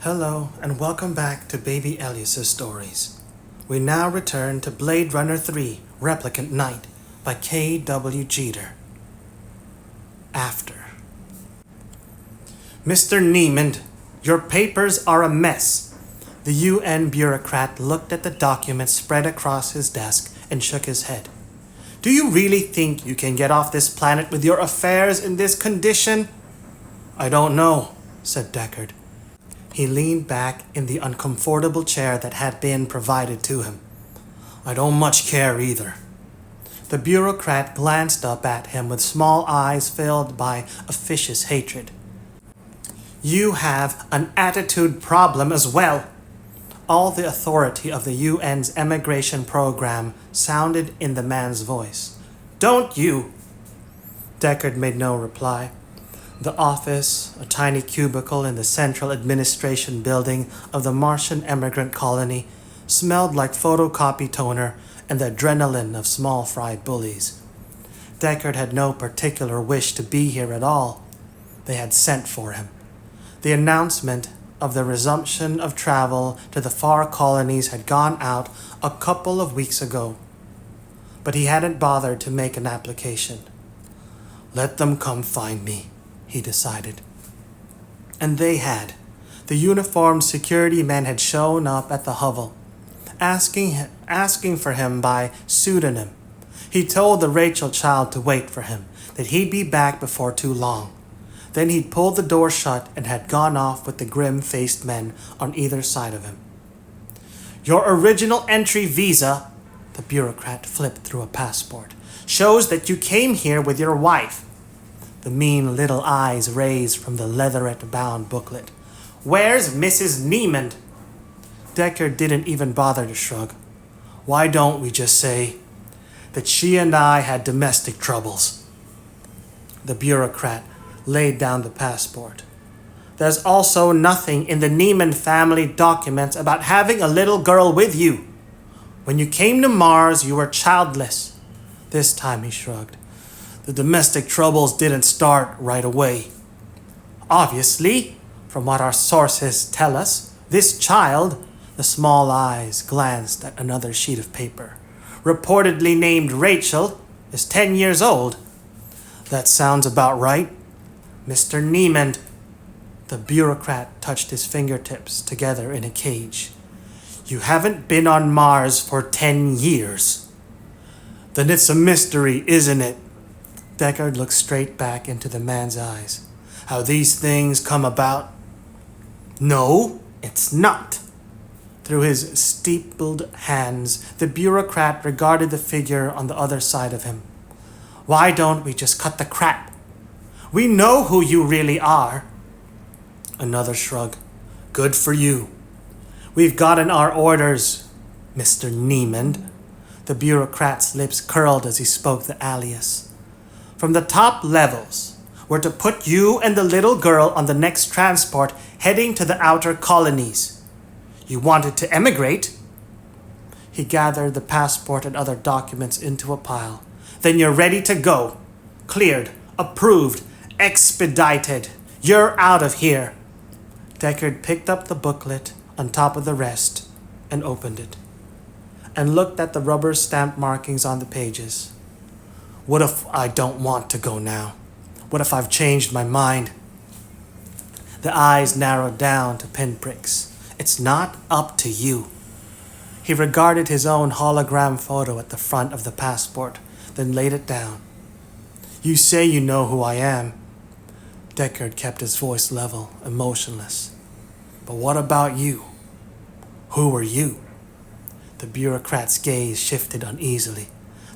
Hello, and welcome back to Baby Elias's stories. We now return to Blade Runner 3, Replicant Night by K.W. Jeter. After. Mr. Niemand, your papers are a mess. The UN bureaucrat looked at the documents spread across his desk and shook his head. Do you really think you can get off this planet with your affairs in this condition? I don't know, said Deckard. He leaned back in the uncomfortable chair that had been provided to him. I don't much care either. The bureaucrat glanced up at him with small eyes filled by officious hatred. You have an attitude problem as well. All the authority of the UN's emigration program sounded in the man's voice. Don't you? Deckard made no reply. The office, a tiny cubicle in the central administration building of the Martian emigrant colony, smelled like photocopy toner and the adrenaline of small fry bullies. Deckard had no particular wish to be here at all. They had sent for him. The announcement of the resumption of travel to the far colonies had gone out a couple of weeks ago, but he hadn't bothered to make an application. Let them come find me, he decided. And they had. The uniformed security men had shown up at the hovel, asking for him by pseudonym. He told the Rachel child to wait for him, that he'd be back before too long. Then he'd pulled the door shut and had gone off with the grim-faced men on either side of him. Your original entry visa, the bureaucrat flipped through a passport, shows that you came here with your wife. The mean little eyes raised from the leatherette-bound booklet. Where's Mrs. Niemand? Deckard didn't even bother to shrug. Why don't we just say that she and I had domestic troubles? The bureaucrat laid down the passport. There's also nothing in the Niemand family documents about having a little girl with you. When you came to Mars, you were childless. This time he shrugged. The domestic troubles didn't start right away. Obviously, from what our sources tell us, this child, the small eyes glanced at another sheet of paper, reportedly named Rachel, is 10 years old. That sounds about right. Mr. Niemand. The bureaucrat touched his fingertips together in a cage. You haven't been on Mars for 10 years. Then it's a mystery, isn't it? Deckard looked straight back into the man's eyes. How these things come about? No, it's not. Through his steepled hands, the bureaucrat regarded the figure on the other side of him. Why don't we just cut the crap? We know who you really are. Another shrug. Good for you. We've gotten our orders, Mr. Niemand. The bureaucrat's lips curled as he spoke the alias. From the top levels, we're to put you and the little girl on the next transport heading to the outer colonies. You wanted to emigrate? He gathered the passport and other documents into a pile. Then you're ready to go. Cleared. Approved. Expedited. You're out of here. Deckard picked up the booklet on top of the rest and opened it, and looked at the rubber stamp markings on the pages. What if I don't want to go now? What if I've changed my mind? The eyes narrowed down to pinpricks. It's not up to you. He regarded his own hologram photo at the front of the passport, then laid it down. You say you know who I am. Deckard kept his voice level, emotionless. But what about you? Who are you? The bureaucrat's gaze shifted uneasily.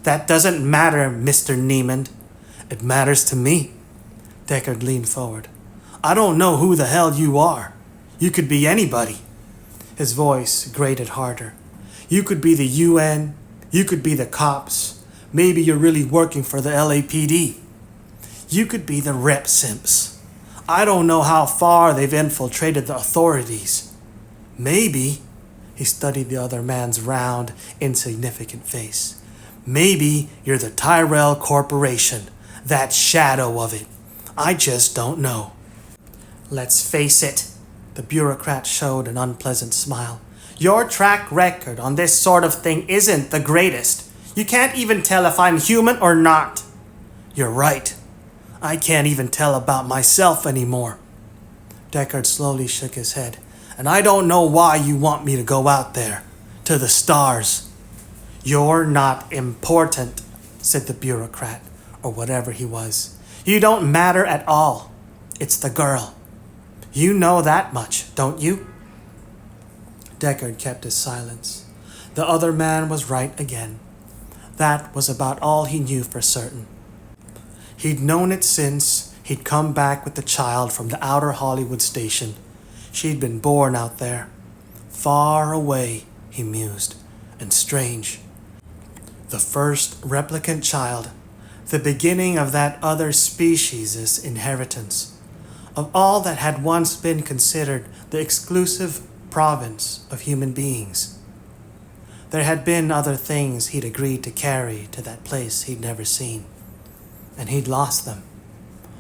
That doesn't matter, Mr. Niemand. It matters to me. Deckard leaned forward. I don't know who the hell you are. You could be anybody. His voice grated harder. You could be the UN. You could be the cops. Maybe you're really working for the LAPD. You could be the rep simps. I don't know how far they've infiltrated the authorities. Maybe, he studied the other man's round, insignificant face. Maybe you're the Tyrell Corporation, that shadow of it. I just don't know. Let's face it, The bureaucrat showed an unpleasant smile. Your track record on this sort of thing isn't the greatest. You can't even tell if I'm human or not. You're right. I can't even tell about myself anymore. Deckard slowly shook his head. And I don't know why you want me to go out there, to the stars. You're not important, said the bureaucrat, or whatever he was. You don't matter at all. It's the girl. You know that much, don't you? Deckard kept his silence. The other man was right again. That was about all he knew for certain. He'd known it since he'd come back with the child from the outer Hollywood station. She'd been born out there. Far away, he mused, and strange. The first replicant child, the beginning of that other species' inheritance, of all that had once been considered the exclusive province of human beings. There had been other things he'd agreed to carry to that place he'd never seen, and he'd lost them.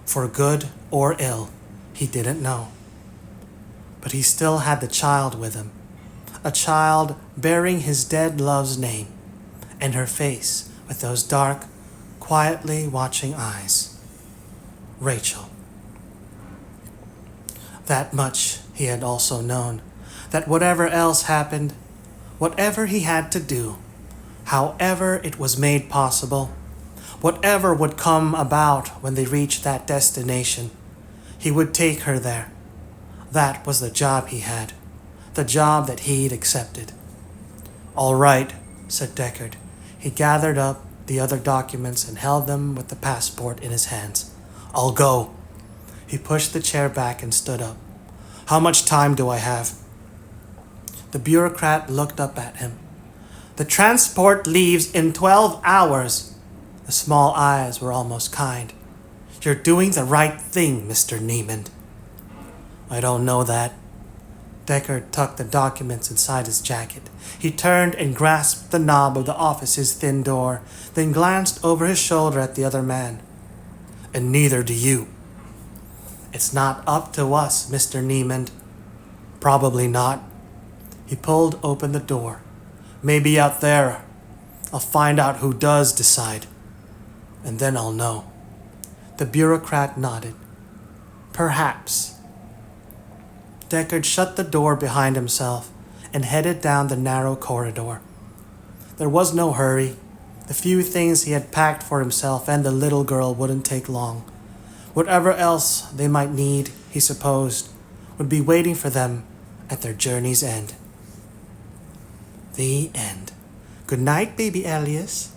For good or ill, he didn't know. But he still had the child with him, a child bearing his dead love's name, and her face with those dark, quietly watching eyes. Rachel. That much he had also known, that whatever else happened, whatever he had to do, however it was made possible, whatever would come about when they reached that destination, he would take her there. That was the job he had, the job that he'd accepted. All right, said Deckard. He gathered up the other documents and held them with the passport in his hands. I'll go. He pushed the chair back and stood up. How much time do I have? The bureaucrat looked up at him. The transport leaves in 12 hours. The small eyes were almost kind. You're doing the right thing, Mr. Niemand. I don't know that. Deckard tucked the documents inside his jacket. He turned and grasped the knob of the office's thin door, then glanced over his shoulder at the other man. And neither do you. It's not up to us, Mr. Niemand. Probably not. He pulled open the door. Maybe out there, I'll find out who does decide. And then I'll know. The bureaucrat nodded. Perhaps. Deckard shut the door behind himself and headed down the narrow corridor. There was no hurry. The few things he had packed for himself and the little girl wouldn't take long. Whatever else they might need, he supposed, would be waiting for them at their journey's end. The end. Good night, baby Elias.